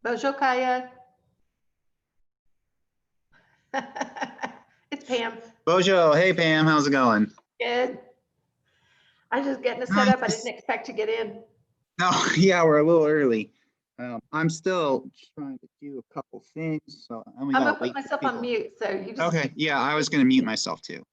Bonjour, Kaya. It's Pam. Bojo, hey Pam, how's it going? Good. I was just getting it set up. I didn't expect to get in. Oh, yeah, we're a little early. I'm still trying to do a couple things, so I'm gonna put myself on mute, so you just. Okay, yeah, I was gonna mute myself too.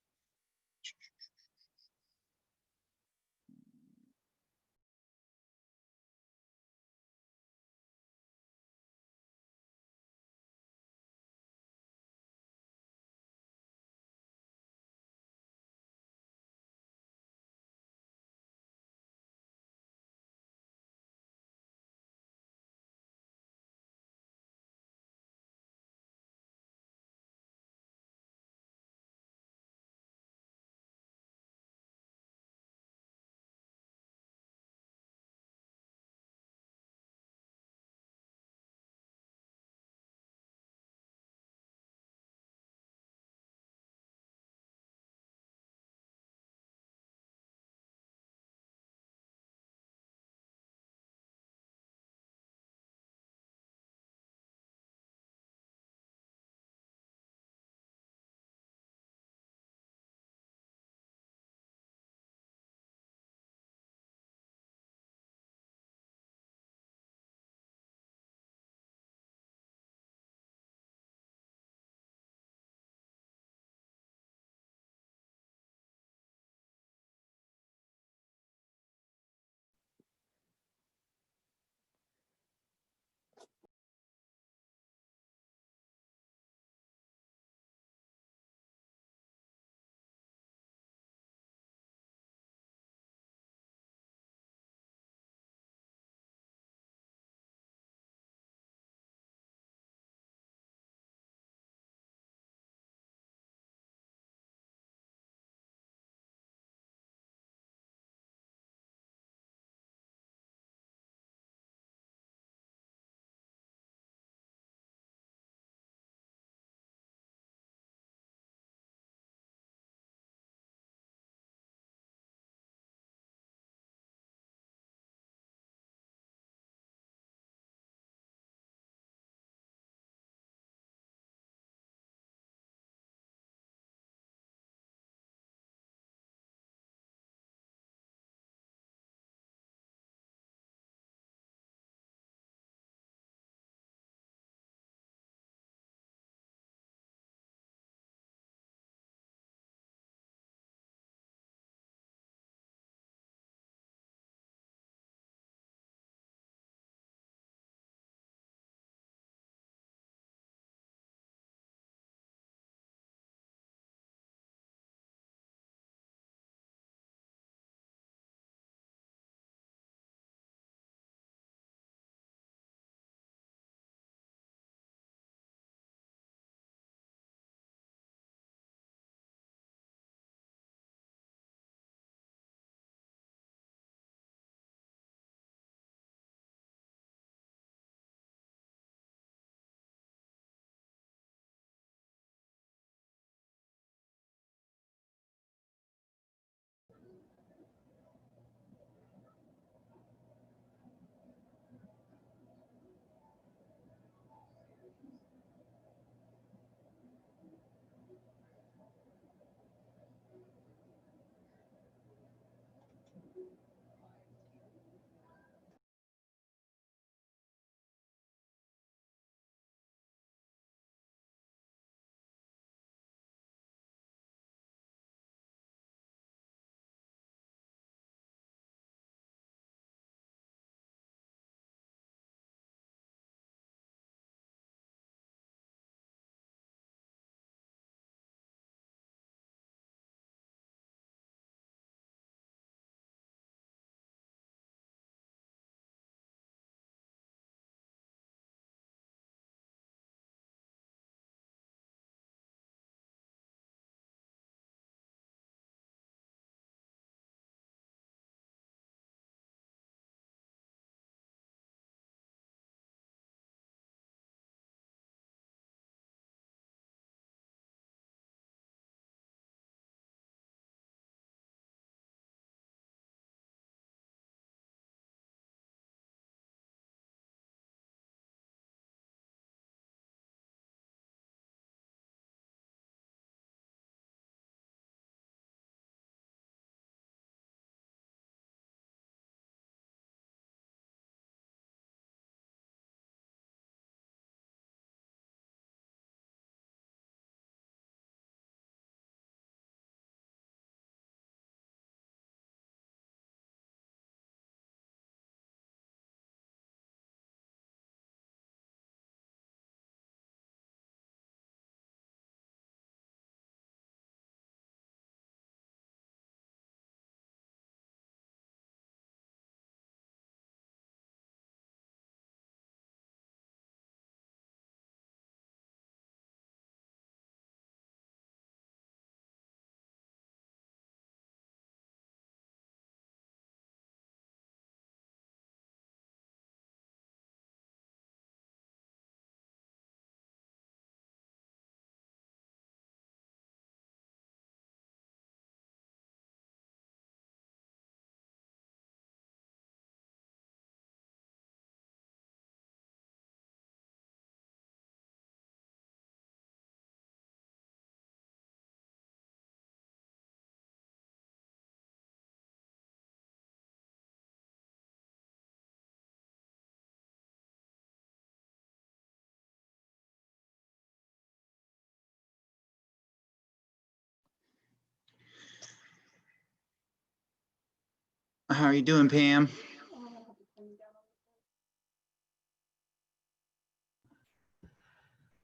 How are you doing, Pam?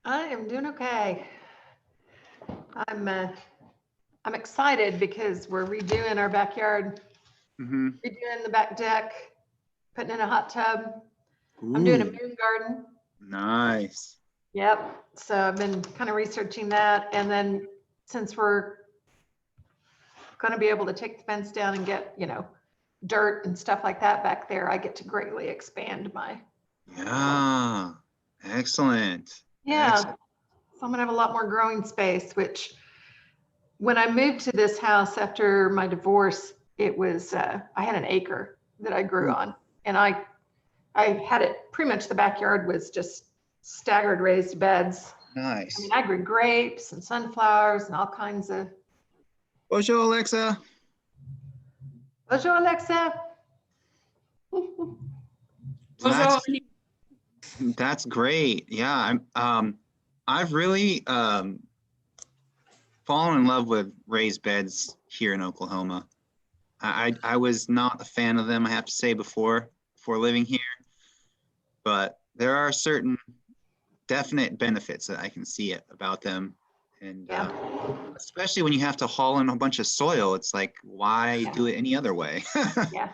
I am doing okay. I'm excited because we're redoing our backyard, redoing the back deck, putting in a hot tub. I'm doing a Ooh, moon garden. nice. Yep. So I've been kind of researching that. And then since we're going to be able to take the fence down and get, dirt and stuff like that back there, I get to greatly expand my. Yeah, excellent. Yeah. Excellent. So I'm gonna have a lot more growing space, which when I moved to this house after my divorce, it was, I had an acre that I grew Ooh. on, and I had it, pretty much the backyard was just staggered raised beds. Nice. I mean, I grew grapes and sunflowers and all kinds of. Bonjour, Alexa. Bonjour, Alexa. That's great. Yeah, I've really fallen in love with raised beds here in Oklahoma. I was not a fan of them, I have to say, before living here, but there are certain definite benefits that I can see about them, and Yeah. especially when you have to haul in a bunch of soil, it's like, why do it any other way? Yeah.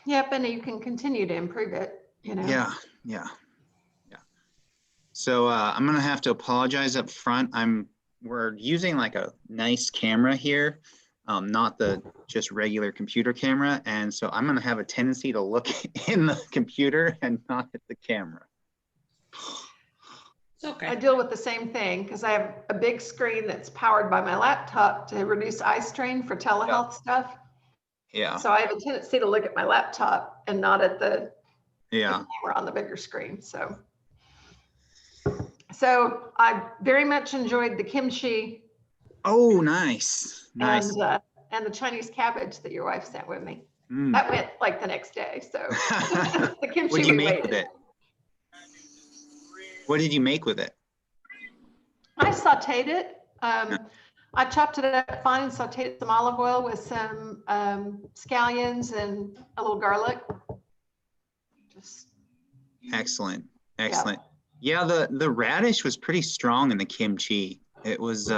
Yep, and you can continue to improve it, Yeah. So I'm gonna have to apologize up front. We're using like a nice camera here, not the just regular computer camera, and so I'm gonna have a tendency to look in the computer and not at the camera. It's okay. I deal with the same thing because I have a big screen that's powered by my laptop to reduce eye strain for telehealth stuff. Yeah. So I have a tendency to look at my laptop and not at the Yeah. camera on the bigger screen. So I very much enjoyed the kimchi. Oh, nice. Nice. And the Chinese cabbage that your wife sent with me. Mm. That went like the next day. So the kimchi. What did you we make waited. with it? What did you make with it? I sauteed it. I chopped it up fine and sauteed some olive oil with some scallions and a little garlic. Just Excellent. Excellent. Yeah, the radish was pretty strong in the kimchi. It was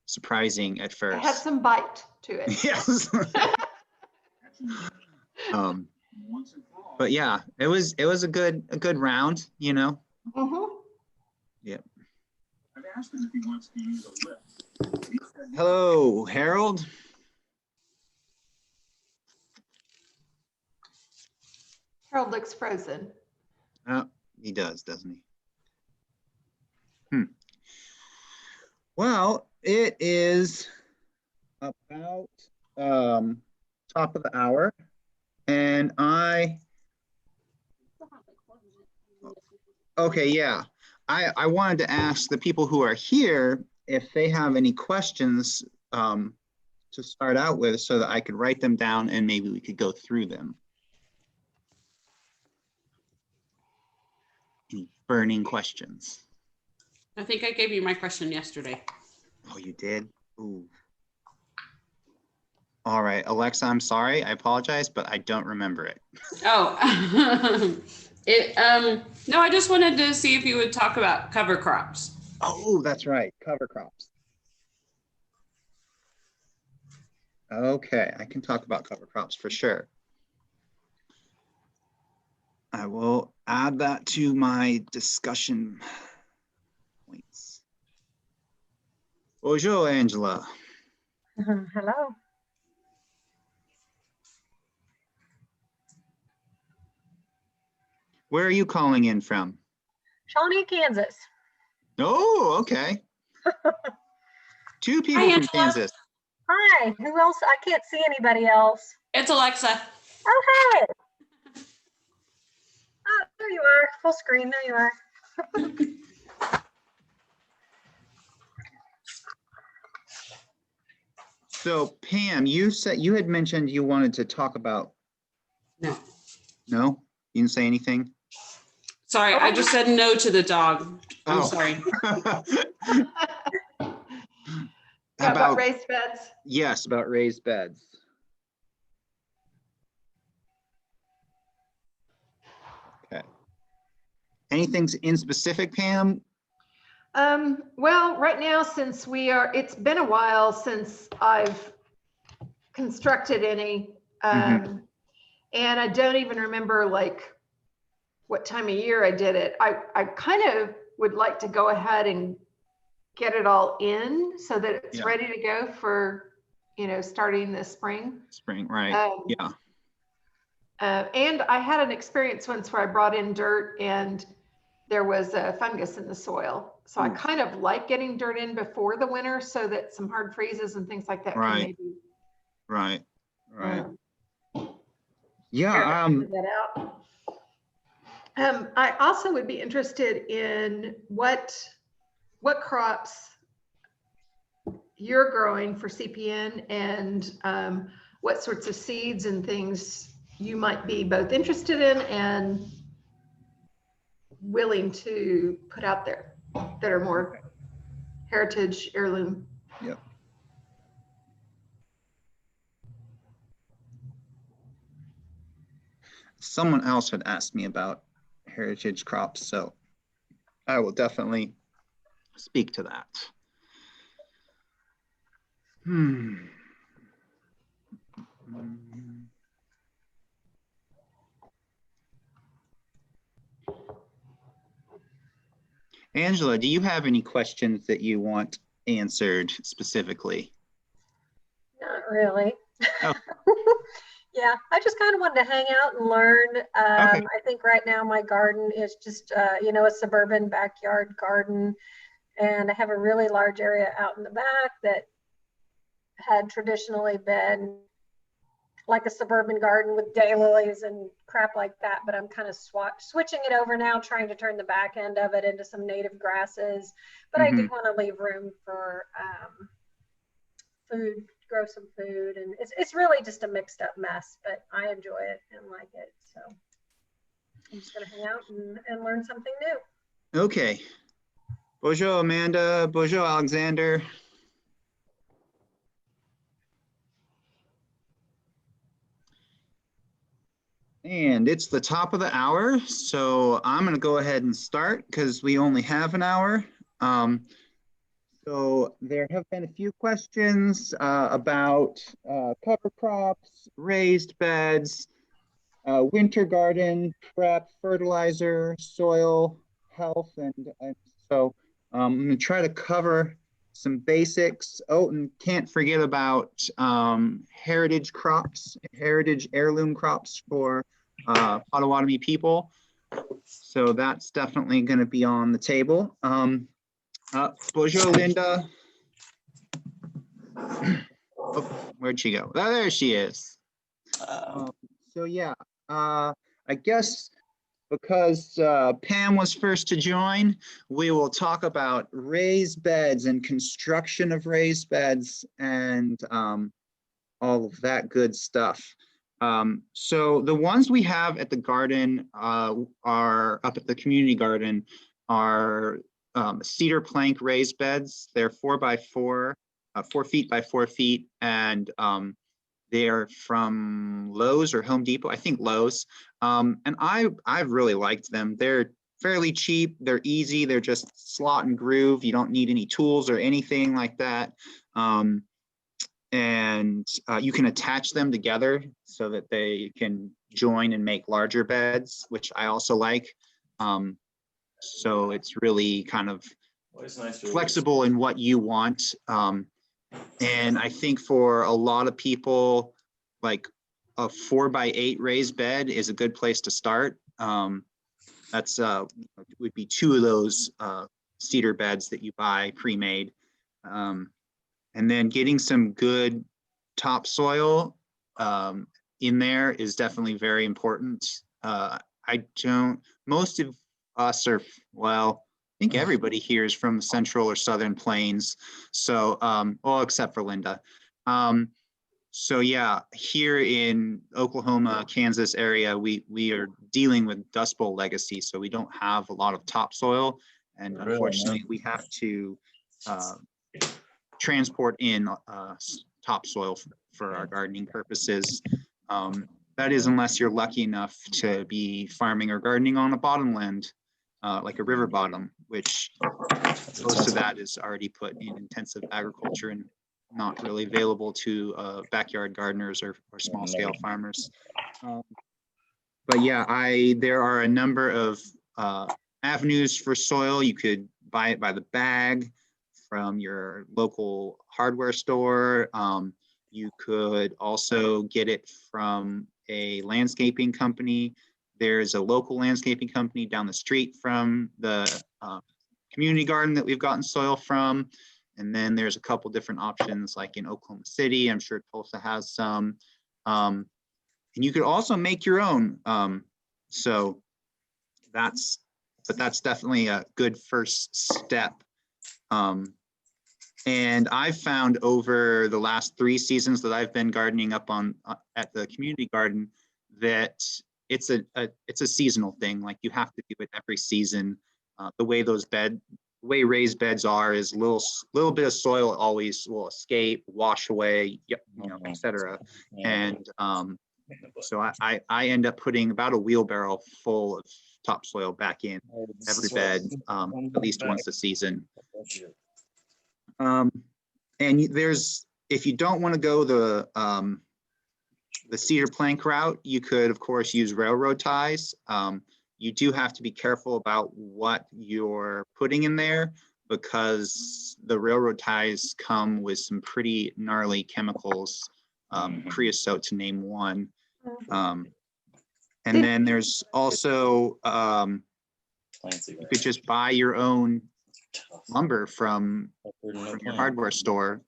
surprising at first. it had some bite to it. Yes. But yeah, it was a good round, you know. Mm-hmm. Yep. I've asked him if he wants to use a lift. Hello, Harold. Harold looks frozen. Oh, he does, doesn't he? Well, it is about top of the hour, and okay, yeah. I wanted to ask the people who are here if they have any questions to start out with so that I could write them down and maybe we could go through them. Any burning questions? I think I gave you my question yesterday. Oh, you did? Ooh. All right, Alexa, I'm sorry. I apologize, but I don't remember it. Oh, no, I just wanted to see if you would talk about cover crops. Oh, that's right. Cover crops. Okay, I can talk about cover crops for sure. I will add that to my discussion points. Bonjour, Angela. Hello. Where are you calling in from? Shawnee, Kansas. Oh, okay. Two people Hi, from Angela. Kansas. Hi. Who else? I can't see anybody else. It's Alexa. Oh, hey. Oh, there you are. Full screen. There you are. So Pam, you said you had mentioned you wanted to talk about. No. No, you didn't say anything. Sorry, I just said no to the dog. I'm Oh. sorry. About raised beds. Yes, about raised beds. Okay. Anything in specific, Pam? Well, right now, since it's been a while since I've constructed any, and I don't even remember like what time of year I did it. I kind of would like to go ahead and get it all in so that it's Yeah. ready to go for, starting this spring. Spring, right? Yeah. And I had an experience once where I brought in dirt and there was a fungus in the soil. So I kind of like getting dirt in before the winter so that some hard freezes and things like that can maybe. Right. air Yeah. that out. I also would be interested in what crops you're growing for CPN and what sorts of seeds and things you might be both interested in and willing to put out there that are more heritage heirloom. Yep. Someone else had asked me about heritage crops, so I will definitely speak to that. Angela, do you have any questions that you want answered specifically? Not really. Oh. Yeah, I just kind of wanted to hang out and learn. I think right now my garden is just, a suburban backyard garden. And I have a really large area out in the back that had traditionally been like a suburban garden with daylilies and crap like that. But I'm kind of switching it over now, trying to turn the back end of it into some native grasses. But I do want to leave room for food, grow some food. And it's really just a mixed up mess, but I enjoy it and like it. So I'm just going to hang out and learn something new. Okay. Bonjour, Amanda. Bonjour, Alexander. And it's the top of the hour, so I'm going to go ahead and start because we only have an hour. So there have been a few questions about cover crops, raised beds, winter garden, prep, fertilizer, soil health, and so I'm going to try to cover some basics. Oh, and can't forget about heritage crops, heritage heirloom crops for Potawatomi people. So that's definitely going to be on the table. Bonjour, Linda. Oh, where'd she go? Oh, there she is. So yeah, I guess because Pam was first to join, we will talk about raised beds and construction of raised beds and all of that good stuff. So the ones we have at the garden are up at the community garden are cedar plank raised beds. They're 4 by 4, 4 feet by 4 feet, and they're from Lowe's or Home Depot, I think Lowe's. And I've really liked them. They're fairly cheap. They're easy. They're just slot and groove. You don't need any tools or anything like that. And you can attach them together so that they can join and make larger beds, which I also like. So it's really kind of flexible in what you want. And I think for a lot of people, like a 4 by 8 raised bed is a good place to start. That's would be 2 of those cedar beds that you buy pre-made. And then getting some good topsoil in there is definitely very important. Most of us are, well, I think everybody here is from the central or southern plains. So, well, except for Linda. So yeah, here in Oklahoma, Kansas area, we are dealing with Dust Bowl legacy. So we don't have a lot of topsoil. And unfortunately, we have to transport in topsoil for our gardening purposes. That is unless you're lucky enough to be farming or gardening on a bottomland, like a river bottom, which most of that is already put in intensive agriculture and not really available to backyard gardeners or small scale farmers. But yeah, there are a number of avenues for soil. You could buy it by the bag from your local hardware store. You could also get it from a landscaping company. There's a local landscaping company down the street from the community garden that we've gotten soil from. And then there's a couple different options like in Oklahoma City. I'm sure Tulsa has some. And you could also make your own. So that's definitely a good first step. And I've found over the last 3 seasons that I've been gardening up on at the community garden that it's a seasonal thing. Like you have to do it every season. The way raised beds are is little bit of soil always will escape, wash away, etc. And so I end up putting about a wheelbarrow full of topsoil back in every bed, at least once a season. And if you don't want to go the cedar plank route, you could of course use railroad ties. You do have to be careful about what you're putting in there because the railroad ties come with some pretty gnarly chemicals, creosote to name one. And then there's also, you could just buy your own lumber from your hardware store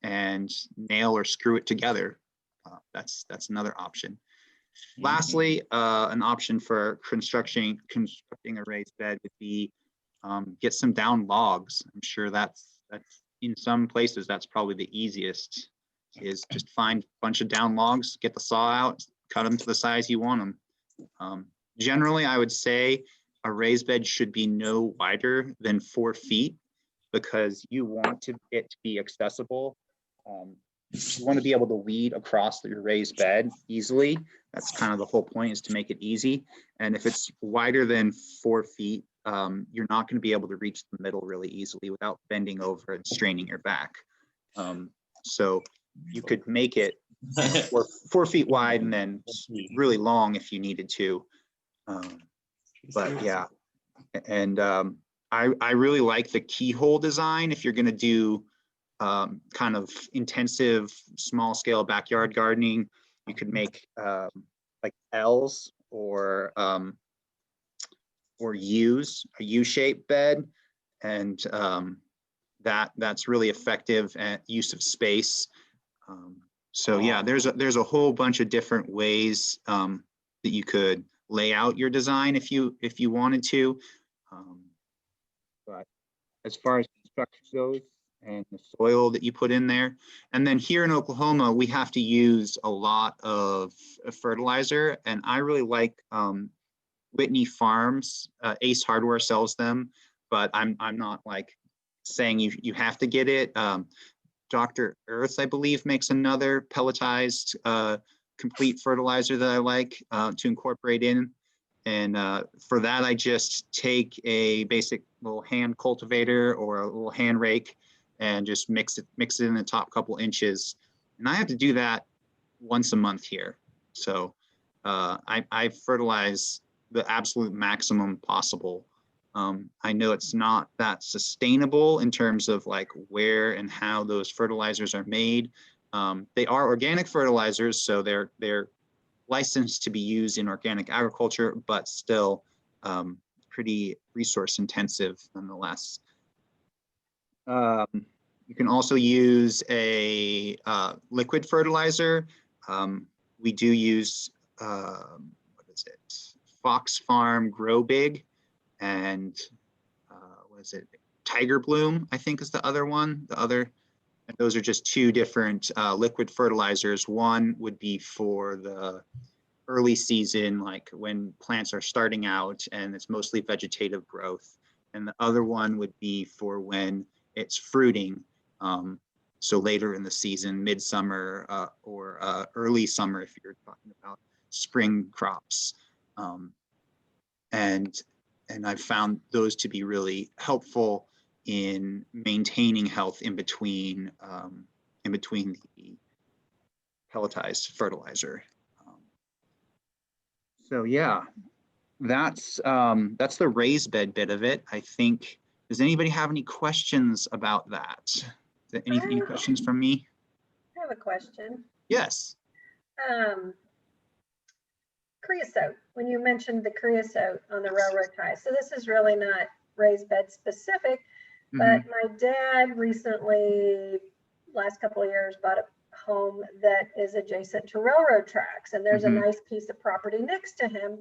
and nail or screw it together. That's another option. Lastly, an option for constructing a raised bed would be get some down logs. I'm sure that's in some places that's probably the easiest, is just find a bunch of down logs, get the saw out, cut them to the size you want them. Generally, I would say a raised bed should be no wider than 4 feet because you want it to be accessible. You want to be able to weed across your raised bed easily. That's kind of the whole point, is to make it easy. And if it's wider than 4 feet, you're not going to be able to reach the middle really easily without bending over and straining your back. So you could make it 4 feet wide and then really long if you needed to. But yeah, and I really like the keyhole design if you're going to do kind of intensive small scale backyard gardening. You could make like L's or U's, a U-shaped bed, and that's really effective at use of space. So yeah, there's a whole bunch of different ways that you could lay out your design if you wanted to. But as far as construction goes, and the soil that you put in there. And then here in Oklahoma, we have to use a lot of fertilizer. And I really like Whitney Farms. Ace Hardware sells them, but I'm not like saying you have to get it. Dr. Earth, I believe, makes another pelletized complete fertilizer that I like to incorporate in. And for that, I just take a basic little hand cultivator or a little hand rake and just mix it in the top couple inches. And I have to do that once a month here. So I fertilize the absolute maximum possible. I know it's not that sustainable in terms of like where and how those fertilizers are made. They are organic fertilizers, so they're licensed to be used in organic agriculture, but still pretty resource intensive nonetheless. You can also use a liquid fertilizer. We do use, what is it? Fox Farm Grow Big, and what is it? Tiger Bloom, I think is the other one. And those are just 2 different liquid fertilizers. One would be for the early season, like when plants are starting out and it's mostly vegetative growth. And the other one would be for when it's fruiting. So later in the season, midsummer or early summer, if you're talking about spring crops. And I've found those to be really helpful in maintaining health in between the pelletized fertilizer. So yeah, that's the raised bed bit of it. I think, does anybody have any questions about that? Any questions from me? I have a question. Yes. Creosote, when you mentioned the creosote on the railroad ties. So this is really not raised bed specific, but my dad recently, last couple of years, bought a home that is adjacent to railroad tracks. And there's a nice piece of property next to him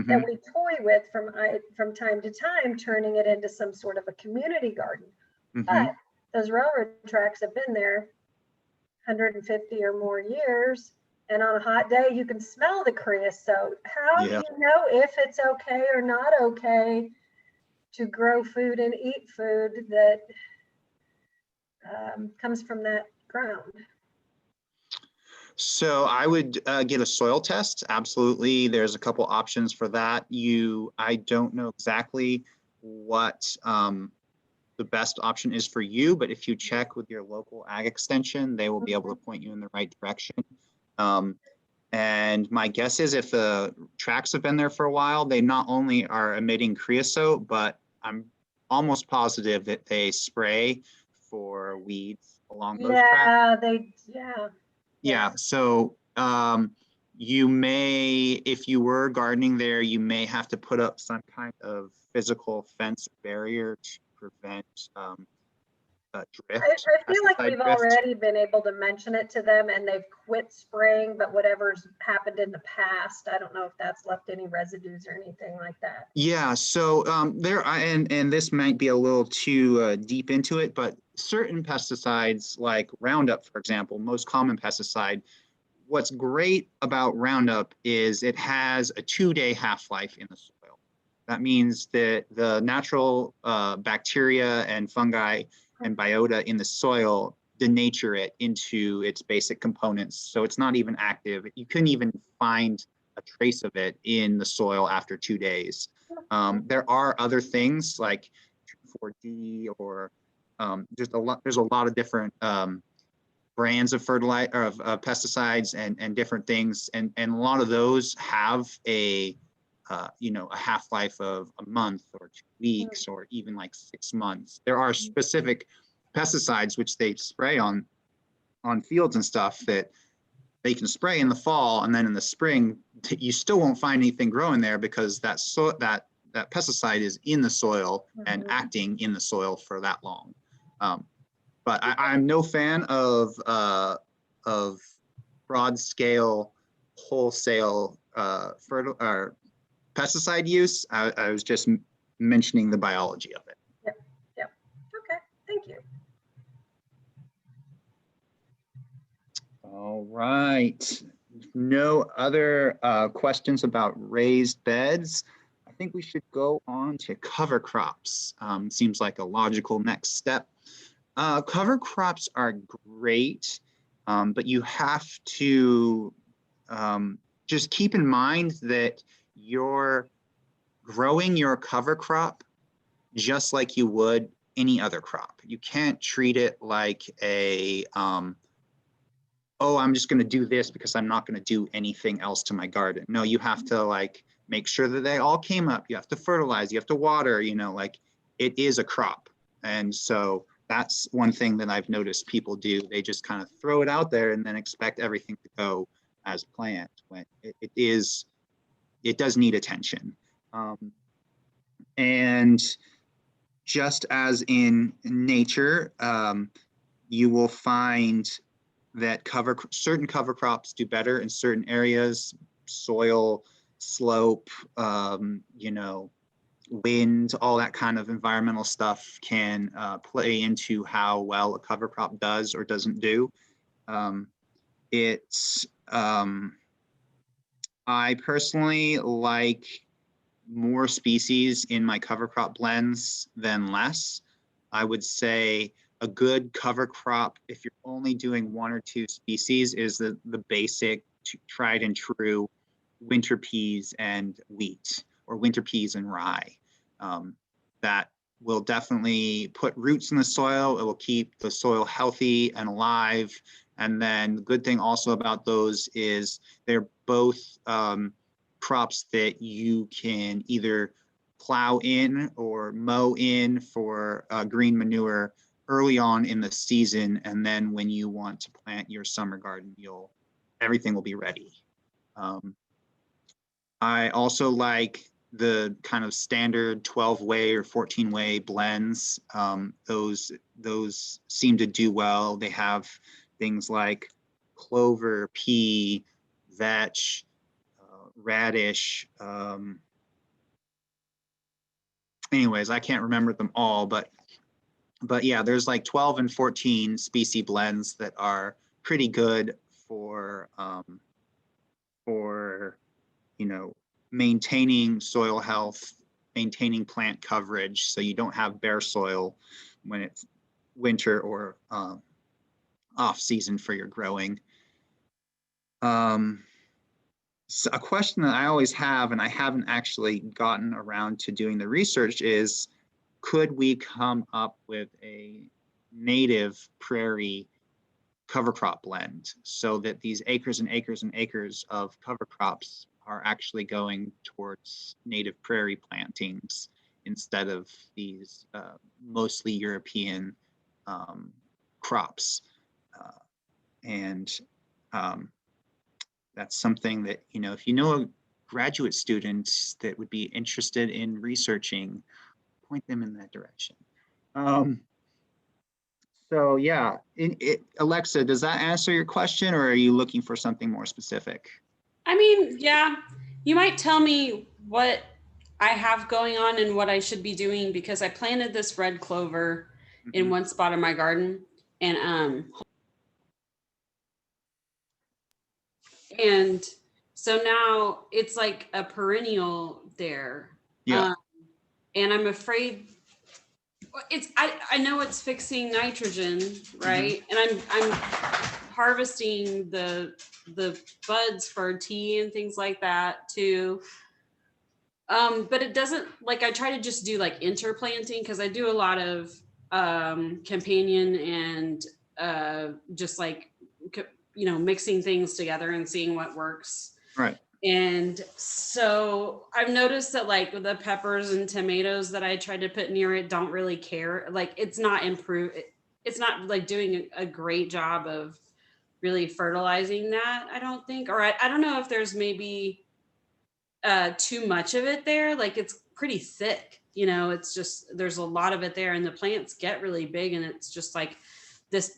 that we toy with from time to time, turning it into some sort of a community garden. But those railroad tracks have been there 150 or more years. And on a hot day, you can smell the creosote. How do you know if it's okay or not okay to grow food and eat food that comes from that ground? So I would get a soil test. Absolutely. There's a couple options for that. I don't know exactly what the best option is for you, but if you check with your local ag extension, they will be able to point you in the right direction. And my guess is if the tracks have been there for a while, they not only are emitting creosote, but I'm almost positive that they spray for weeds along those tracks. Yeah. So you may, if you were gardening there, you may have to put up some kind of physical fence barrier to prevent drift. I feel like we've already been able to mention it to them and they've quit spraying, but whatever's happened in the past, I don't know if that's left any residues or anything like that. Yeah, so and this might be a little too deep into it, but certain pesticides like Roundup, for example, most common pesticide, what's great about Roundup is it has a 2-day half-life in the soil. That means that the natural bacteria and fungi and biota in the soil denature it into its basic components. So it's not even active. You couldn't even find a trace of it in the soil after 2 days. There are other things like 4D or there's a lot of different brands of fertilizer or of pesticides and different things. And a lot of those have a half-life of a month or 2 weeks or even like 6 months. There are specific pesticides which they spray on fields and stuff that they can spray in the fall, and then in the spring you still won't find anything growing there because that pesticide is in the soil and acting in the soil for that long. But I'm no fan of broad scale wholesale pesticide use. I was just mentioning the biology of it. Yep. Okay, thank you. All right. No other questions about raised beds. I think we should go on to cover crops. Seems like a logical next step. Cover crops are great, but you have to just keep in mind that you're growing your cover crop just like you would any other crop. You can't treat it like a, oh, I'm just going to do this because I'm not going to do anything else to my garden. No, you have to like make sure that they all came up. You have to fertilize, you have to water, like it is a crop. And so that's one thing that I've noticed people do. They just kind of throw it out there and then expect everything to go as planned when it does need attention. And just as in nature, you will find that certain cover crops do better in certain areas, soil, slope, wind, all that kind of environmental stuff can play into how well a cover crop does or doesn't do. I personally like more species in my cover crop blends than less. I would say a good cover crop, if you're only doing 1 or 2 species, is the basic tried and true winter peas and wheat, or winter peas and rye. That will definitely put roots in the soil. It will keep the soil healthy and alive. And then the good thing also about those is they're both crops that you can either plow in or mow in for green manure early on in the season. And then when you want to plant your summer garden, everything will be ready. I also like the kind of standard 12-way or 14-way blends. Those seem to do well. They have things like clover, pea, vetch, radish. Anyways, I can't remember them all, but yeah, there's like 12 and 14 species blends that are pretty good for maintaining soil health, maintaining plant coverage, so you don't have bare soil when it's winter or off season for your growing. So a question that I always have, and I haven't actually gotten around to doing the research, is could we come up with a native prairie cover crop blend so that these acres and acres and acres of cover crops are actually going towards native prairie plantings instead of these mostly European crops. That's something that, if you know a graduate student that would be interested in researching, point them in that direction. So yeah, Alexa, does that answer your question, or are you looking for something more specific? I mean, yeah, you might tell me what I have going on and what I should be doing, because I planted this red clover in one spot of my garden, and so now it's like a perennial there. Yeah. And I'm afraid I know it's fixing nitrogen, right? And I'm harvesting the buds for tea and things like that too. But it doesn't, like, I try to just do like interplanting, because I do a lot of companion and just like mixing things together and seeing what works. Right. And so I've noticed that like the peppers and tomatoes that I tried to put near it don't really care. Like it's not it's not like doing a great job of really fertilizing that, I don't think. Or I don't know if there's maybe too much of it there. Like it's pretty thick, it's just, there's a lot of it there, and the plants get really big, and it's just like this.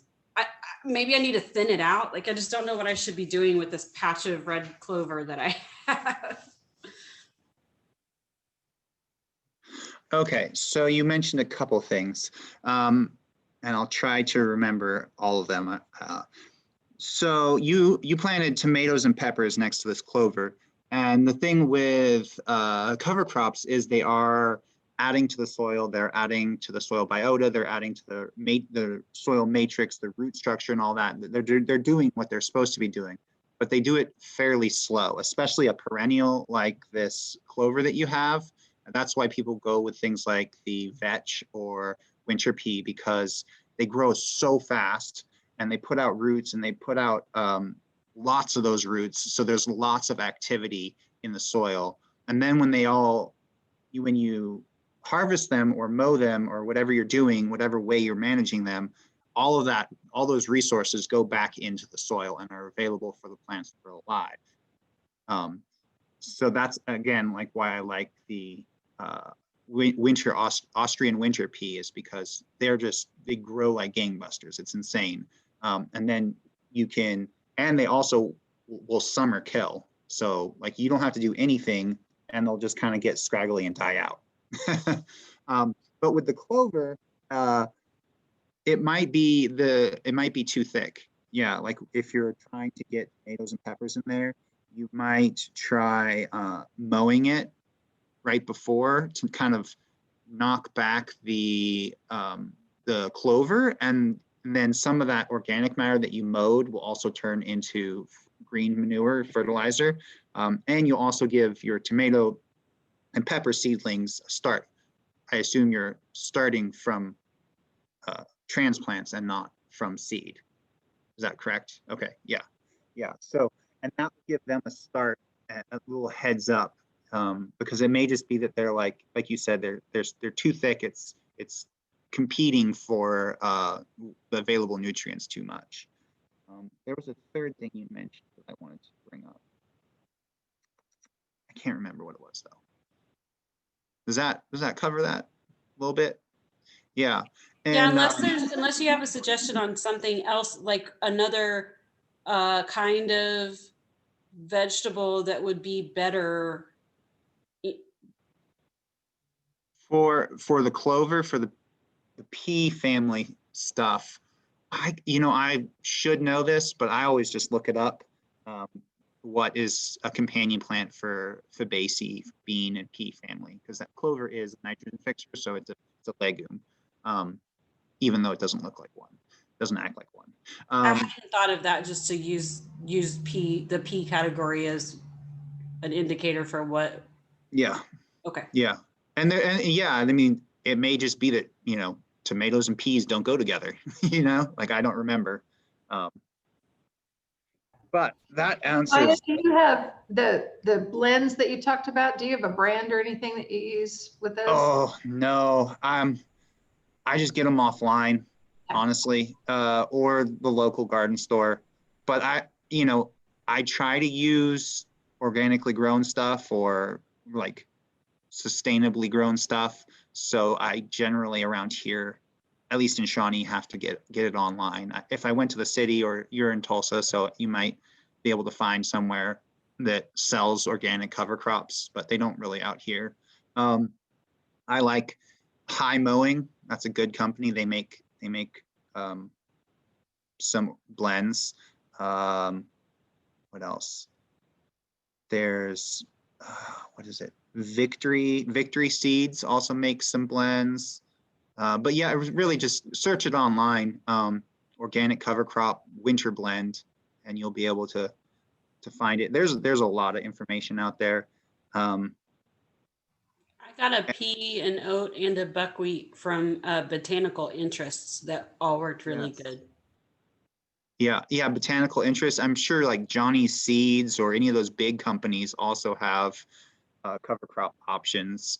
Maybe I need to thin it out. Like, I just don't know what I should be doing with this patch of red clover that I have. Okay, so you mentioned a couple things, and I'll try to remember all of them. So you planted tomatoes and peppers next to this clover, and the thing with cover crops is they are adding to the soil, they're adding to the soil biota, they're adding to the soil matrix, the root structure and all that. They're doing what they're supposed to be doing, but they do it fairly slow, especially a perennial like this clover that you have. That's why people go with things like the vetch or winter pea, because they grow so fast and they put out roots, and they put out lots of those roots. So there's lots of activity in the soil. And then when when you harvest them or mow them or whatever you're doing, whatever way you're managing them, all those resources go back into the soil and are available for the plants to grow alive. So that's, again, like why I like the Austrian winter pea, is because they grow like gangbusters. It's insane. And then and they also will summer kill. So like you don't have to do anything, and they'll just kind of get scraggly and die out. But with the clover, it might be too thick. Yeah, like if you're trying to get tomatoes and peppers in there, you might try mowing it right before to kind of knock back the clover, and then some of that organic matter that you mowed will also turn into green manure fertilizer. And you'll also give your tomato and pepper seedlings a start. I assume you're starting from transplants and not from seed. Is that correct? Okay, yeah. Yeah, so, and that will give them a start, a little heads up, because it may just be that they're like you said, they're too thick. It's competing for the available nutrients too much. There was a third thing you mentioned that I wanted to bring up. I can't remember what it was though. Does that cover that a little bit? Yeah. And, yeah, unless you have a suggestion on something else, like another kind of vegetable that would be better. For the clover, for the pea family stuff, I should know this, but I always just look it up. What is a companion plant for Fabaceae, bean and pea family? Because that clover is a nitrogen fixer, so it's a legume, even though it doesn't look like one, doesn't act like one. I hadn't thought of that, just to use the pea category as an indicator for what. Yeah. Okay. Yeah, and yeah, I mean, it may just be that tomatoes and peas don't go together. Like I don't remember. But that answers. Do you have the blends that you talked about? Do you have a brand or anything that you use with those? Oh no, I just get them offline, honestly, or the local garden store. But I try to use organically grown stuff or like sustainably grown stuff. So I generally around here, at least in Shawnee, have to get it online. If I went to the city, or you're in Tulsa, so you might be able to find somewhere that sells organic cover crops, but they don't really out here. I like High Mowing. That's a good company. They make some blends. What else? There's what is it? Victory Seeds also makes some blends. But yeah, it was really just search it online, organic cover crop winter blend, and you'll be able to find it. There's a lot of information out there. I got a pea, an oat, and a buckwheat from Botanical Interests that all worked really good. Yeah, Botanical Interests. I'm sure like Johnny's Seeds or any of those big companies also have cover crop options.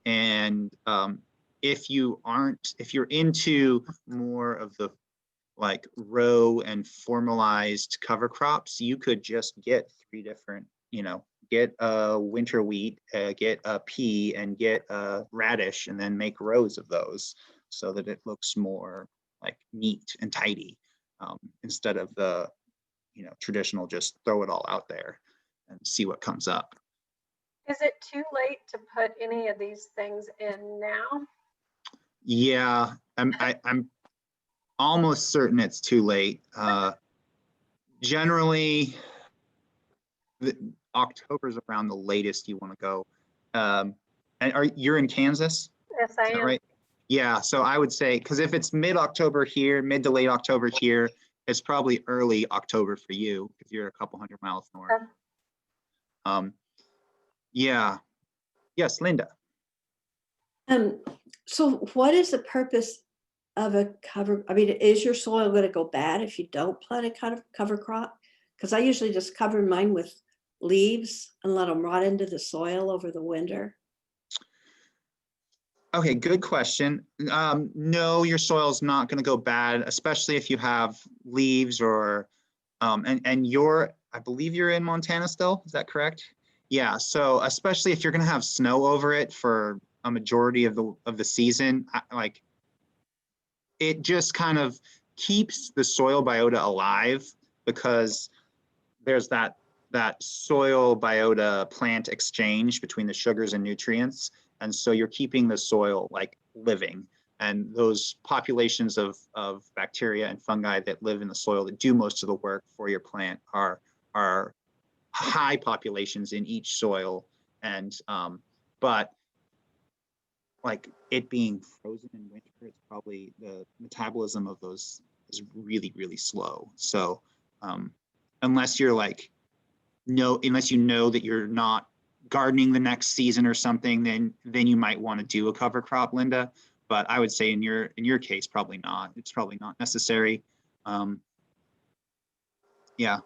And if you're into more of the like row and formalized cover crops, you could just get 3 different, get a winter wheat, get a pea, and get a radish, and then make rows of those so that it looks more like neat and tidy, instead of the traditional just throw it all out there and see what comes up. Is it too late to put any of these things in now? Yeah, I'm almost certain it's too late. Generally, October is around the latest you want to go. And you're in Kansas? Yes, I am. Right? Yeah, so I would say, because if it's mid-October here, mid to late October here, it's probably early October for you if you're a couple hundred miles north. Yeah. Yes, Linda. So what is the purpose of a cover? I mean, is your soil going to go bad if you don't plant a cover crop? Because I usually just cover mine with leaves and let them rot into the soil over the winter. Okay, good question. No, your soil is not going to go bad, especially if you have leaves or, and I believe you're in Montana still, is that correct? Yeah, so especially if you're going to have snow over it for a majority of the season, like it just kind of keeps the soil biota alive, because there's that soil biota plant exchange between the sugars and nutrients. And so you're keeping the soil like living, and those populations of bacteria and fungi that live in the soil that do most of the work for your plant are high populations in each soil. And but like it being frozen in winter, it's probably the metabolism of those is really, really slow. So unless you're like, unless you know that you're not gardening the next season or something, then you might want to do a cover crop, Linda. But I would say in your case, probably not. It's probably not necessary. Yeah.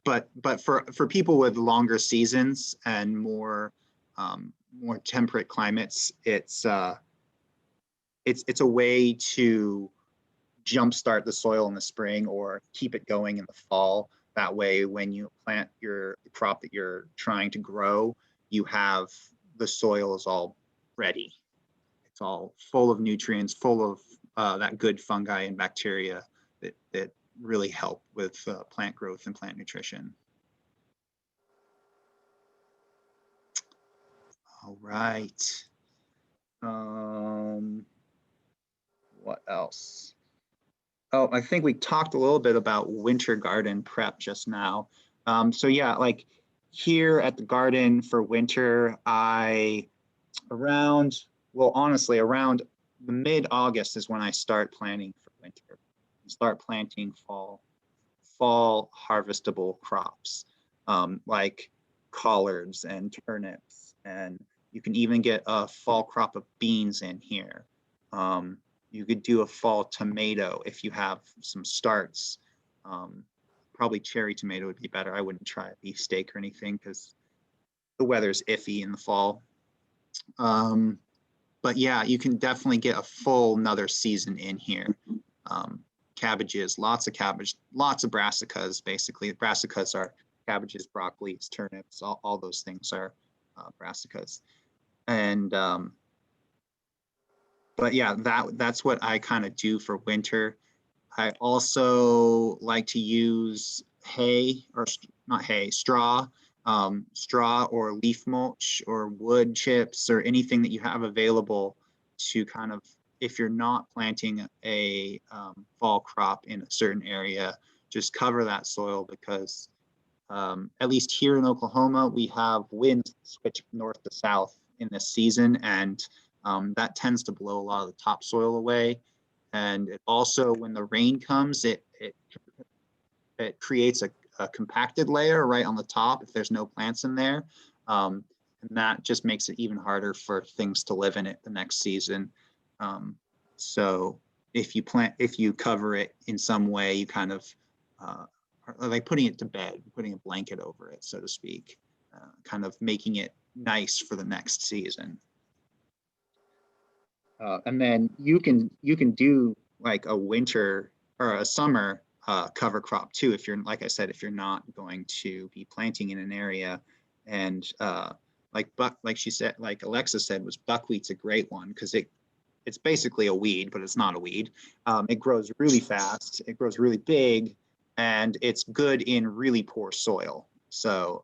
But for people with longer seasons and more temperate climates, it's a way to jumpstart the soil in the spring or keep it going in the fall. That way, when you plant your crop that you're trying to grow, you have the soil is all ready. It's all full of nutrients, full of that good fungi and bacteria that really help with plant growth and plant nutrition. All right. What else? Oh, I think we talked a little bit about winter garden prep just now. So yeah, like here at the garden for winter, around the mid-August is when I start planning for winter. Start planting fall harvestable crops, like collards and turnips, and you can even get a fall crop of beans in here. You could do a fall tomato if you have some starts. Probably cherry tomato would be better. I wouldn't try a beefsteak or anything because the weather's iffy in the fall. But yeah, you can definitely get a full another season in here. Cabbages, lots of cabbage, lots of brassicas. Basically, brassicas are cabbages, broccolis, turnips, all those things are brassicas. And but yeah, that's what I kind of do for winter. I also like to use hay, or not hay, straw or leaf mulch or wood chips or anything that you have available to kind of, if you're not planting a fall crop in a certain area, just cover that soil, because at least here in Oklahoma, we have winds switch north to south in this season, and that tends to blow a lot of the topsoil away. And it also, when the rain comes, it creates a compacted layer right on the top if there's no plants in there. And that just makes it even harder for things to live in it the next season. So if you cover it in some way, you kind of like putting it to bed, putting a blanket over it, so to speak, kind of making it nice for the next season. And then you can do like a winter or a summer cover crop too, if you're, like I said, if you're not going to be planting in an area. And like she said, like Alexa said, was buckwheat's a great one, because it's basically a weed, but it's not a weed. It grows really fast, it grows really big, and it's good in really poor soil. So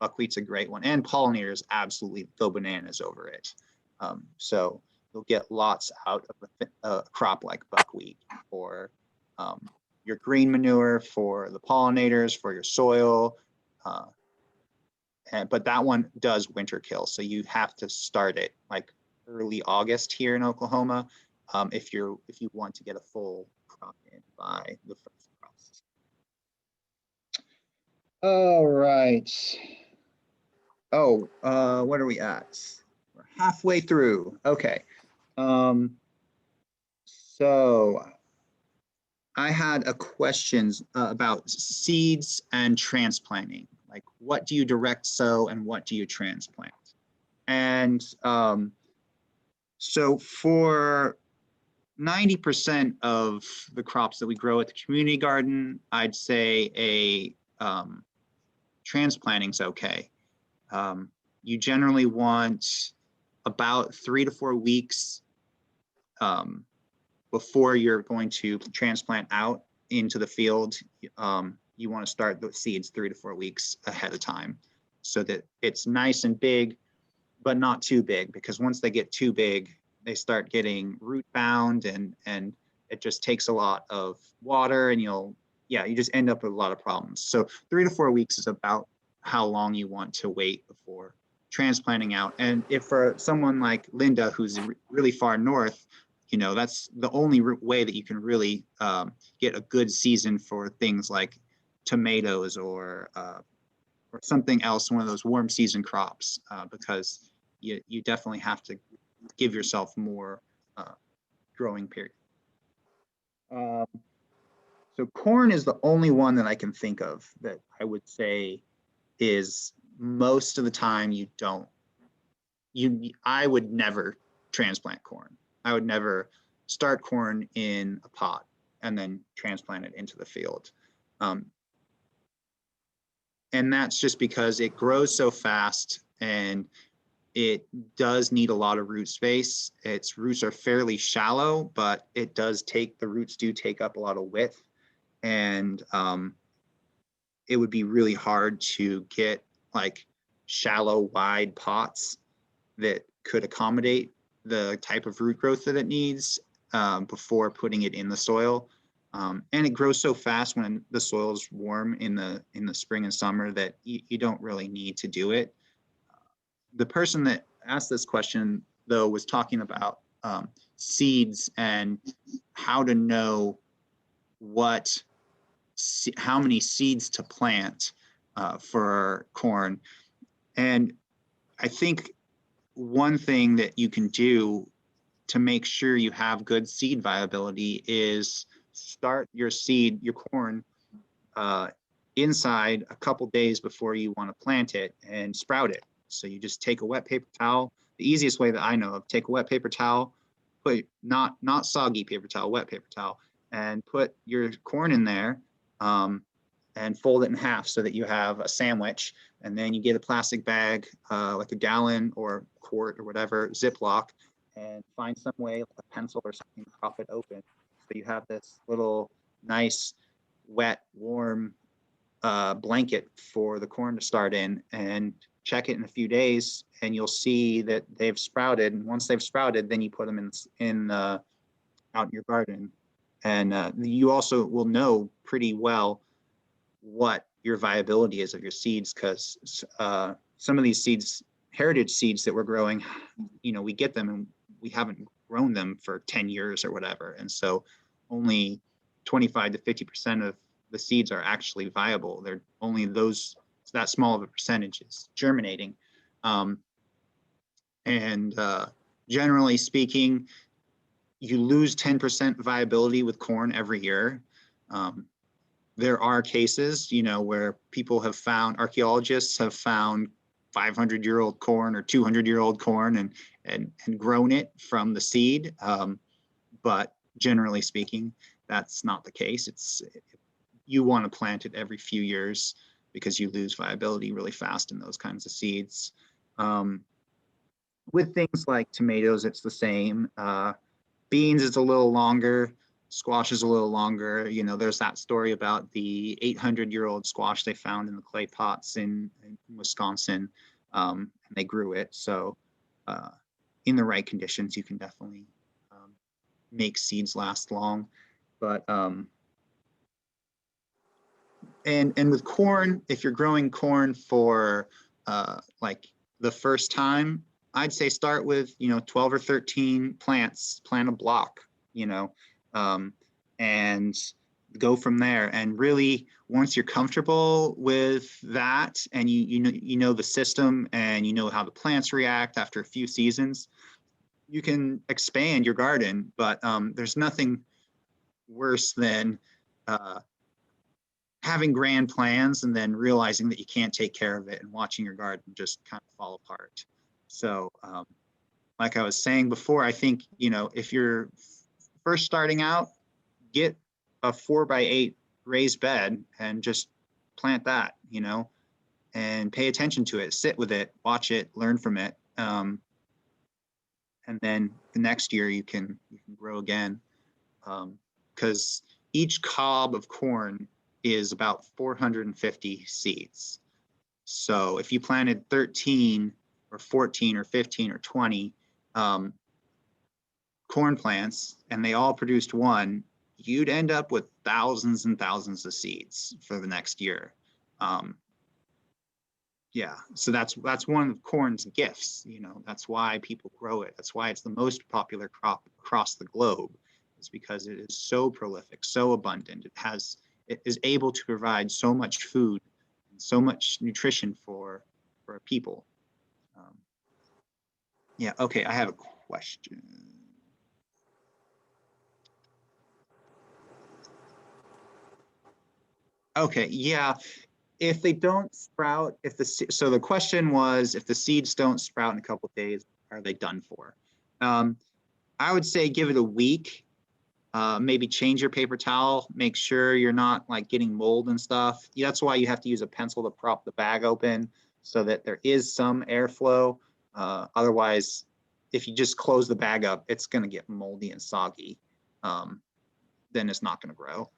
buckwheat's a great one, and pollinators absolutely go bananas over it. So you'll get lots out of a crop like buckwheat, for your green manure, for the pollinators, for your soil. But that one does winter kill, so you have to start it like early August here in Oklahoma if you want to get a full crop in by the first frost. All right. Oh, what are we at? We're halfway through. Okay. So I had a question about seeds and transplanting. Like, what do you direct sow and what do you transplant? And so for 90% of the crops that we grow at the community garden, I'd say a transplanting's okay. You generally want about 3 to 4 weeks before you're going to transplant out into the field. You want to start the seeds 3 to 4 weeks ahead of time, so that it's nice and big, but not too big, because once they get too big, they start getting root bound, and it just takes a lot of water, and you just end up with a lot of problems. So 3 to 4 weeks is about how long you want to wait before transplanting out. And if for someone like Linda, who's really far north, that's the only way that you can really get a good season for things like tomatoes or something else, one of those warm season crops, because you definitely have to give yourself more growing period. So corn is the only one that I can think of that I would say is most of the time I would never transplant corn. I would never start corn in a pot and then transplant it into the field. And that's just because it grows so fast and it does need a lot of root space. Its roots are fairly shallow, but the roots do take up a lot of width. And it would be really hard to get like shallow, wide pots that could accommodate the type of root growth that it needs before putting it in the soil. And it grows so fast when the soil is warm in the spring and summer that you don't really need to do it. The person that asked this question, though, was talking about seeds and how to know how many seeds to plant for corn. And I think one thing that you can do to make sure you have good seed viability is start your corn inside a couple days before you want to plant it and sprout it. So you just take a wet paper towel. The easiest way that I know of, take a wet paper towel, put not soggy paper towel, wet paper towel, and put your corn in there and fold it in half so that you have a sandwich. And then you get a plastic bag, like a gallon or quart or whatever, Ziploc, and find some way, like a pencil or something, to prop it open. So you have this little nice, wet, warm blanket for the corn to start in, and check it in a few days and you'll see that they've sprouted. And once they've sprouted, then you put them out in your garden. And you also will know pretty well what your viability is of your seeds, because some of these seeds, heritage seeds that we're growing, we get them and we haven't grown them for 10 years or whatever. And so only 25 to 50% of the seeds are actually viable. They're only that small of a percentage is germinating. Generally speaking, you lose 10% viability with corn every year. There are cases, where archaeologists have found 500-year-old corn or 200-year-old corn and grown it from the seed. But generally speaking, that's not the case. You want to plant it every few years because you lose viability really fast in those kinds of seeds. With things like tomatoes, it's the same. Beans is a little longer. Squash is a little longer. There's that story about the 800-year-old squash they found in the clay pots in Wisconsin, and they grew it. So in the right conditions, you can definitely make seeds last long. But and with corn, if you're growing corn for like the first time, I'd say start with 12 or 13 plants, plant a block, and go from there. And really, once you're comfortable with that, and you know the system, and you know how the plants react after a few seasons, you can expand your garden. But there's nothing worse than having grand plans and then realizing that you can't take care of it and watching your garden just kind of fall apart. So like I was saying before, I think, if you're first starting out, get a 4x8 raised bed and just plant that, and pay attention to it, sit with it, watch it, learn from it. And then the next year you can grow again. Because each cob of corn is about 450 seeds. So if you planted 13 or 14 or 15 or 20 corn plants and they all produced one, you'd end up with thousands and thousands of seeds for the next year. So that's one of corn's gifts. That's why people grow it. That's why it's the most popular crop across the globe. It's because it is so prolific, so abundant. It has it is able to provide so much food, and so much nutrition for people. Yeah, okay, I have a question. Okay, yeah, if they don't sprout, so the question was, if the seeds don't sprout in a couple of days, are they done for? I would say give it a week. Maybe change your paper towel, make sure you're not like getting mold and stuff. That's why you have to use a pencil to prop the bag open so that there is some airflow. Otherwise, if you just close the bag up, it's gonna get moldy and soggy. Then it's not gonna grow.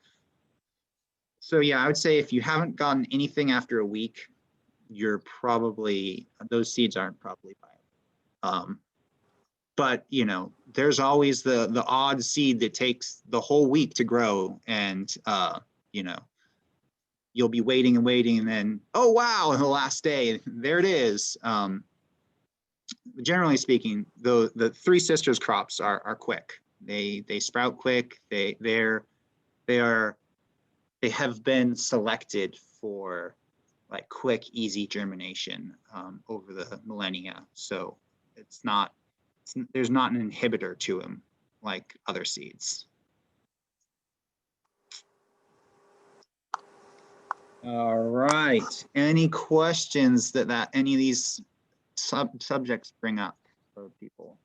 So yeah, I would say if you haven't gotten anything after a week, those seeds aren't probably viable. But you know, there's always the odd seed that takes the whole week to grow, and you know, you'll be waiting and waiting, and then oh wow, on the last day, there it is. Generally speaking, the Three Sisters crops are quick. They sprout quick. They have been selected for like quick, easy germination over the millennia. So there's not an inhibitor to them like other seeds. All right. Any questions that any of these subjects bring up for people?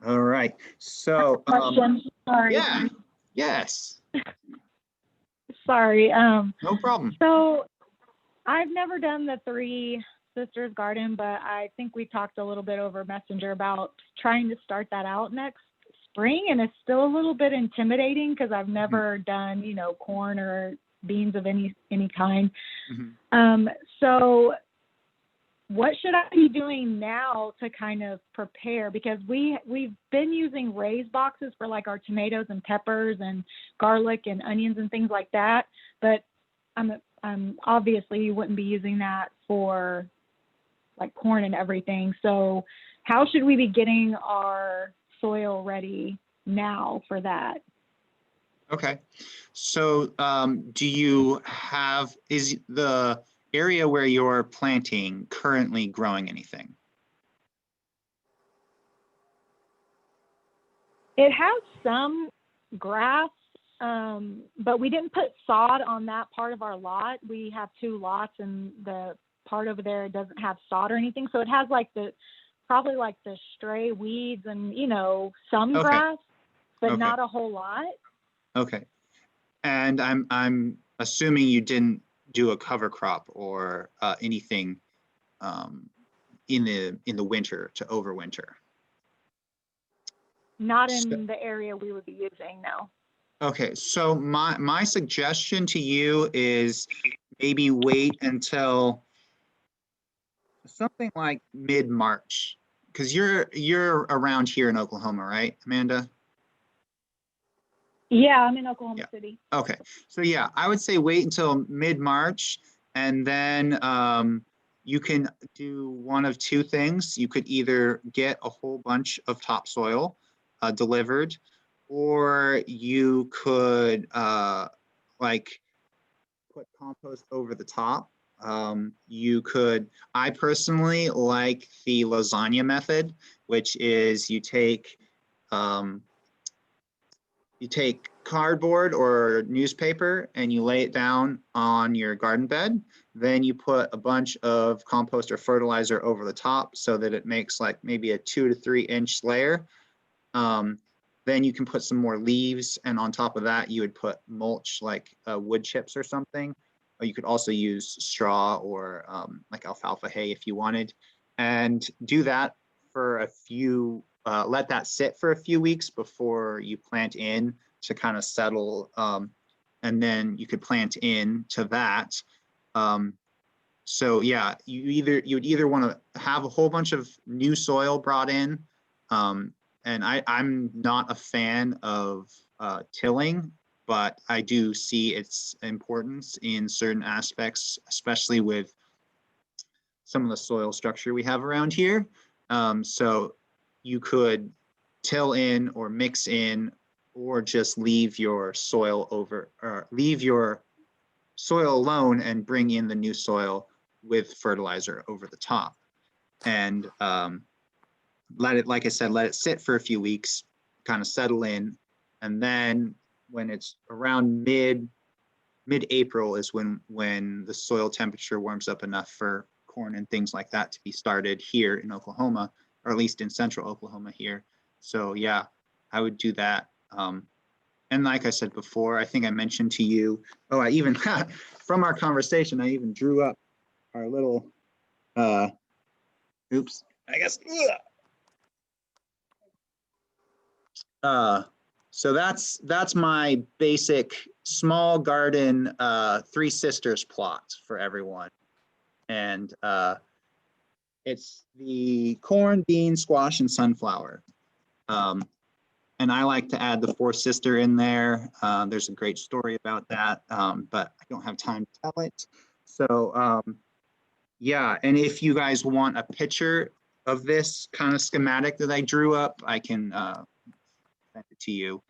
All right. So Question. Sorry. yeah. Yes. Sorry. No problem. So I've never done the Three Sisters Garden, but I think we talked a little bit over Messenger about trying to start that out next spring, and it's still a little bit intimidating because I've never done, you know, corn or beans of any kind. So what should I be doing now to kind of prepare? Because we've been using raised boxes for like our tomatoes and peppers and garlic and onions and things like that. But I'm obviously you wouldn't be using that for like corn and everything. So how should we be getting our soil ready now for that? Okay. So is the area where you're planting currently growing anything? It has some grass, but we didn't put sod on that part of our lot. We have 2 lots, and the part over there doesn't have sod or anything. So it has like probably like the stray weeds and, you know, some grass, but not a whole lot. Okay. And I'm assuming you didn't do a cover crop or anything in the winter to overwinter. Not in the area we would be using, no. Okay, so my suggestion to you is maybe wait until something like mid-March, because you're around here in Oklahoma, right, Amanda? Yeah, I'm in Oklahoma City. Okay, so yeah, I would say wait until mid-March, and then you can do one of 2 things. You could either get a whole bunch of topsoil delivered, or you could like put compost over the top. I personally like the lasagna method, which is you take cardboard or newspaper and you lay it down on your garden bed. Then you put a bunch of compost or fertilizer over the top so that it makes like maybe a 2 to 3 inch layer. Then you can put some more leaves, and on top of that, you would put mulch like wood chips or something. Or you could also use straw or like alfalfa hay if you wanted, and do that for let that sit for a few weeks before you plant in to kind of settle, and then you could plant in to that. So yeah, you would either want to have a whole bunch of new soil brought in, and I'm not a fan of tilling, but I do see its importance in certain aspects, especially with some of the soil structure we have around here. So you could till in or mix in, or just leave your soil over, or leave your soil alone and bring in the new soil with fertilizer over the top. And let it, like I said, let it sit for a few weeks, kind of settle in. And then when it's around mid-April is when the soil temperature warms up enough for corn and things like that to be started here in Oklahoma, or at least in central Oklahoma here. So yeah, I would do that. And like I said before, I think I mentioned to you, oh, I even, from our conversation, I even drew up our little, oops, I guess. So that's my basic small garden, Three Sisters plot for everyone. And it's the corn, beans, squash, and sunflower. And I like to add the fourth sister in there. There's a great story about that, but I don't have time to tell it. So yeah, and if you guys want a picture of this kind of schematic that I drew up, I can send it to you.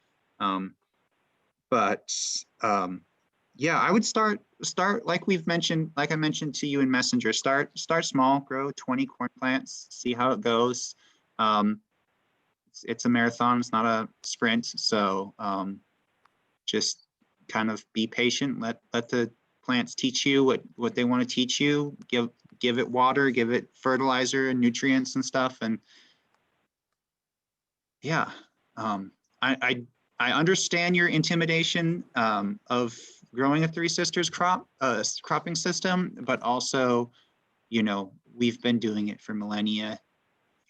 Yeah, I would start like we've mentioned, like I mentioned to you in Messenger, start small, grow 20 corn plants, see how it goes. It's a marathon, it's not a sprint. So just kind of be patient, let the plants teach you what they want to teach you, give it water, give it fertilizer and nutrients and stuff. And yeah, I understand your intimidation of growing a Three Sisters cropping system, but also, you know, we've been doing it for millennia.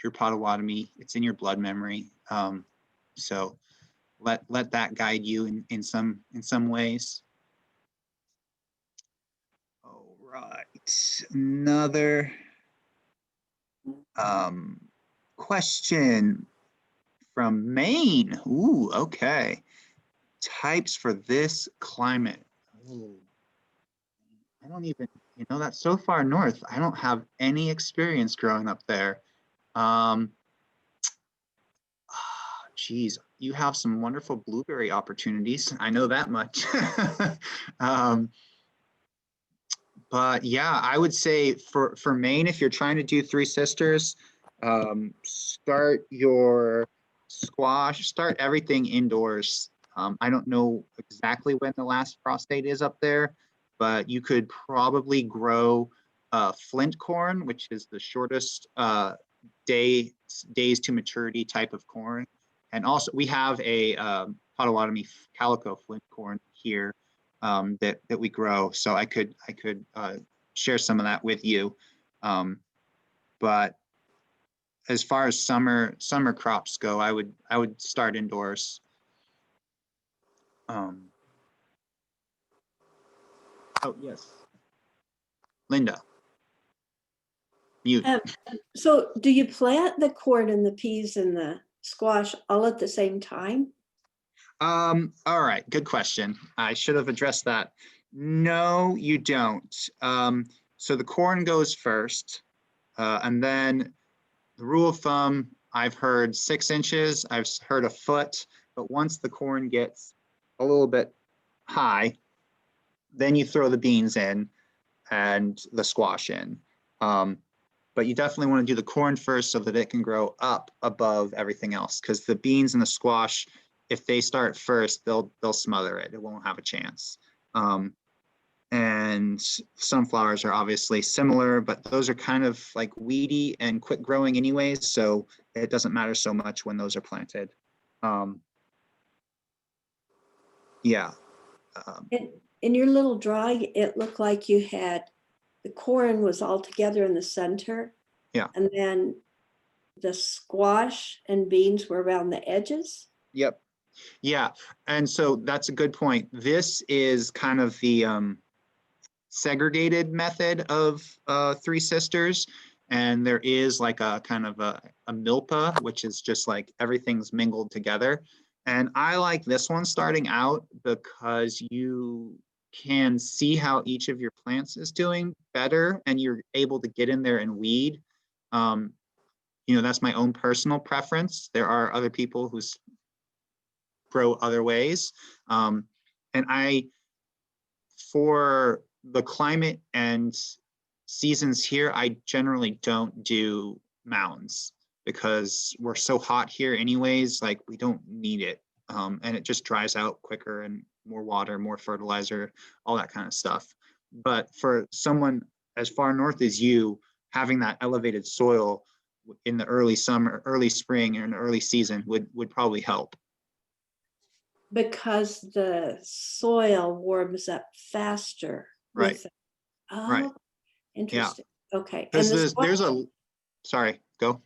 You're Potawatomi, it's in your blood memory. So let that guide you in some ways. All right, another question from Maine. Ooh, okay. Types for this climate. Ooh. I don't even, you know, that's so far north. I don't have any experience growing up there. Geez, you have some wonderful blueberry opportunities. I know that much. But yeah, I would say for Maine, if you're trying to do Three Sisters, start your squash, start everything indoors. I don't know exactly when the last frost date is up there, but you could probably grow flint corn, which is the shortest days to maturity type of corn. And also we have a Potawatomi calico flint corn here that we grow. So I could share some of that with you. But as far as summer crops go, I would start indoors. Oh yes, Linda, mute. So do you plant the corn and the peas and the squash all at the same time? All right, good question. I should have addressed that. No, you don't. So the corn goes first, and then the rule of thumb, I've heard 6 inches, I've heard a foot, but once the corn gets a little bit high, then you throw the beans in and the squash in. But you definitely want to do the corn first so that it can grow up above everything else, because the beans and the squash, if they start first, they'll smother it. It won't have a chance. And sunflowers are obviously similar, but those are kind of like weedy and quick growing anyways, so it doesn't matter so much when those are planted. Yeah. In your little drawing, it looked like you had the corn was all together in the center. Yeah. And then the squash and beans were around the edges. Yep. Yeah. And so that's a good point. This is kind of the segregated method of Three Sisters. And there is like a kind of a milpa, which is just like everything's mingled together. And I like this one starting out because you can see how each of your plants is doing better and you're able to get in there and weed. You that's my own personal preference. There are other people who grow other ways. And for the climate and seasons here, I generally don't do mounds because we're so hot here anyways, like we don't need it. And it just dries out quicker and more water, more fertilizer, all that kind of stuff. But for someone as far north as you, having that elevated soil in the early summer, early spring, and early season would probably help. Because the soil warms up faster. Right. With, oh, Right. interesting. Okay. There's the there's a, sorry, go.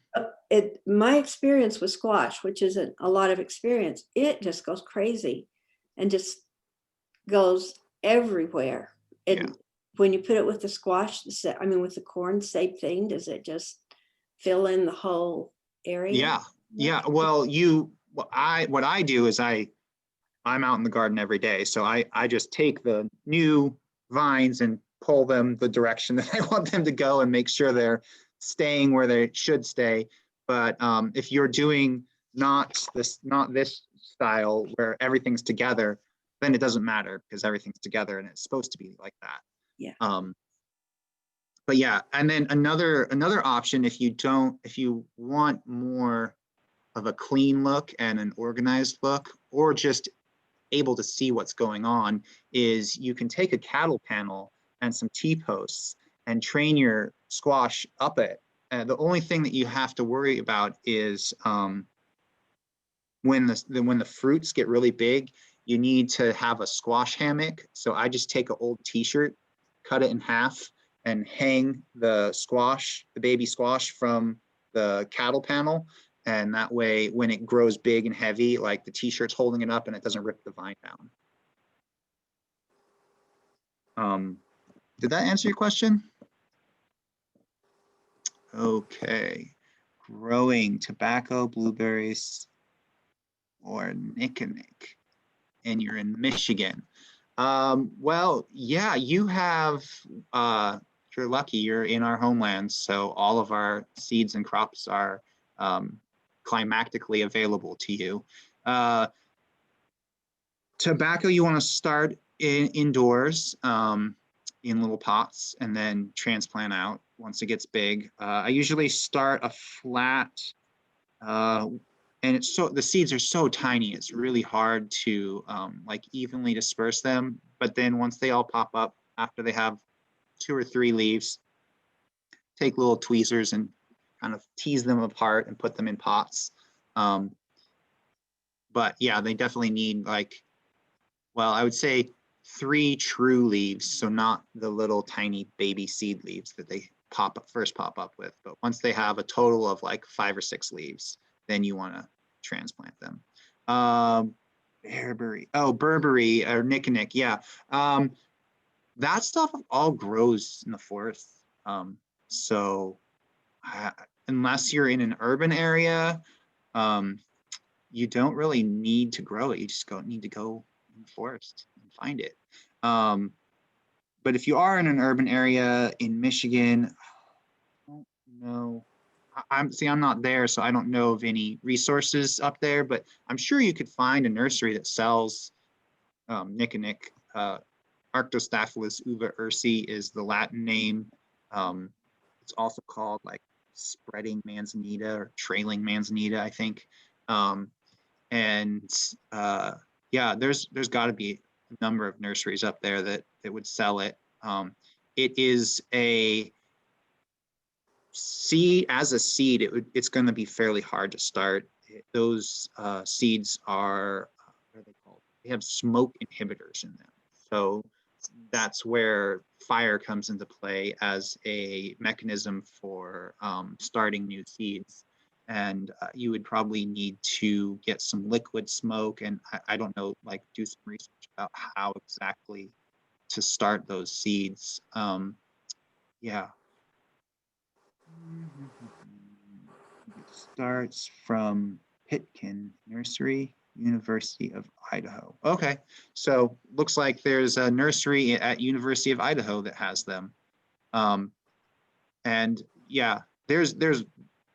My experience with squash, which isn't a lot of experience, it just goes crazy and just goes everywhere. And when you put it with the squash, I mean, with the corn, same thing. Does it just fill in the whole area? Yeah. Yeah. Well, what I do is I'm out in the garden every day. So I just take the new vines and pull them the direction that I want them to go and make sure they're staying where they should stay. But if you're doing not this style where everything's together, then it doesn't matter because everything's together and it's supposed to be like that. Yeah. But yeah, and then another option, if you want more of a clean look and an organized look, or just able to see what's going on, is you can take a cattle panel and some T-posts and train your squash up it. The only thing that you have to worry about is when the fruits get really big, you need to have a squash hammock. So I just take an old T-shirt, cut it in half, and hang the baby squash from the cattle panel. And that way, when it grows big and heavy, like the T-shirt's holding it up and it doesn't rip the vine down. Did that answer your question? Okay. Growing tobacco, blueberries, or Nick, and you're in Michigan. Well, yeah, you have, you're lucky, you're in our homeland. So all of our seeds and crops are climatically available to you. Tobacco, you want to start indoors in little pots and then transplant out once it gets big. I usually start a flat, and the seeds are so tiny, it's really hard to like evenly disperse them. But then once they all pop up, after they have 2 or 3 leaves, take little tweezers and kind of tease them apart and put them in pots. But yeah, they definitely need I would say 3 true leaves. So not the little tiny baby seed leaves that they first pop up with. But once they have a total of 5 or 6 leaves, then you want to transplant them. Burberry or Nick, yeah. That stuff all grows in the forest. So unless you're in an urban area, you don't really need to grow it. You just need to go in the forest and find it. But if you are in an urban area in Michigan, I don't know. I'm not there, so I don't know of any resources up there, but I'm sure you could find a nursery that sells Nick. Arctostaphylos uva ursi is the Latin name. It's also called spreading manzanita or trailing manzanita, I think. Yeah, there's got to be a number of nurseries up there that would sell it. It is a seed. As a seed, it's going to be fairly hard to start. Those seeds are, what are they called? They have smoke inhibitors in them. So that's where fire comes into play as a mechanism for starting new seeds. And you would probably need to get some liquid smoke, and I don't know, do some research about how exactly to start those seeds. Yeah. It starts from Pitkin Nursery, University of Idaho. Okay, so looks like there's a nursery at University of Idaho that has them. And yeah, there's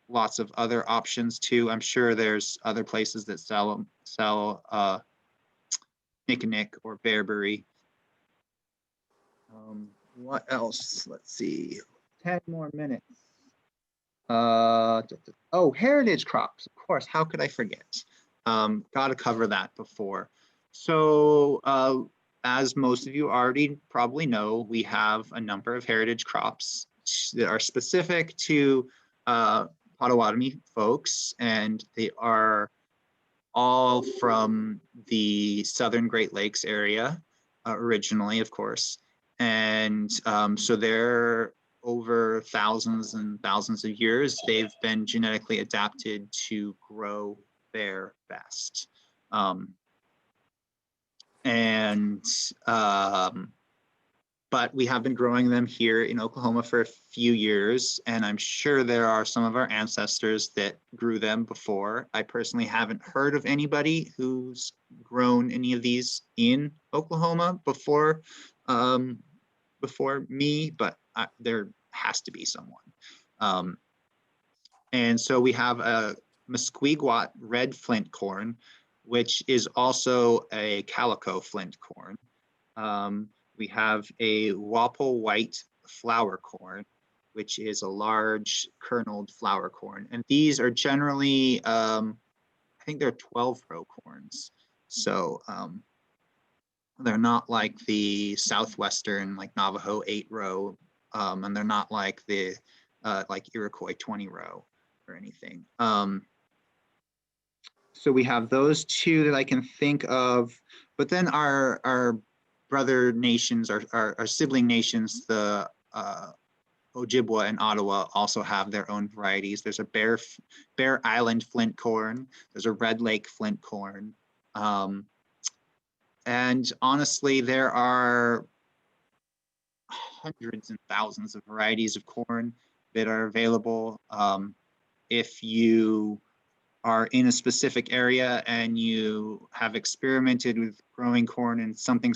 lots of other options too. I'm sure there's other places that sell Nick or Bearberry. What else? Let's see. 10 more minutes. Oh, heritage crops, of course. How could I forget? Got to cover that before. So as most of you already probably know, we have a number of heritage crops that are specific to Potawatomi folks, and they are all from the Southern Great Lakes area originally, of course. And so they're over thousands and thousands of years, they've been genetically adapted to grow there best. But we have been growing them here in Oklahoma for a few years, and I'm sure there are some of our ancestors that grew them before. I personally haven't heard of anybody who's grown any of these in Oklahoma before me, but there has to be someone. And so we have a Musqueam red flint corn, which is also a calico flint corn. We have a Wapple white flower corn, which is a large kerneled flower corn. And these are generally, I think they're 12-row corns. So they're not like the Southwestern, like Navajo 8-row, and they're not like the like Iroquois 20-row or anything. So we have those two that I can think of, but then our brother nations, our sibling nations, the Ojibwa and Ottawa also have their own varieties. There's a Bear Island flint corn. There's a Red Lake flint corn. And honestly, there are hundreds and thousands of varieties of corn that are available. If you are in a specific area and you have experimented with growing corn and something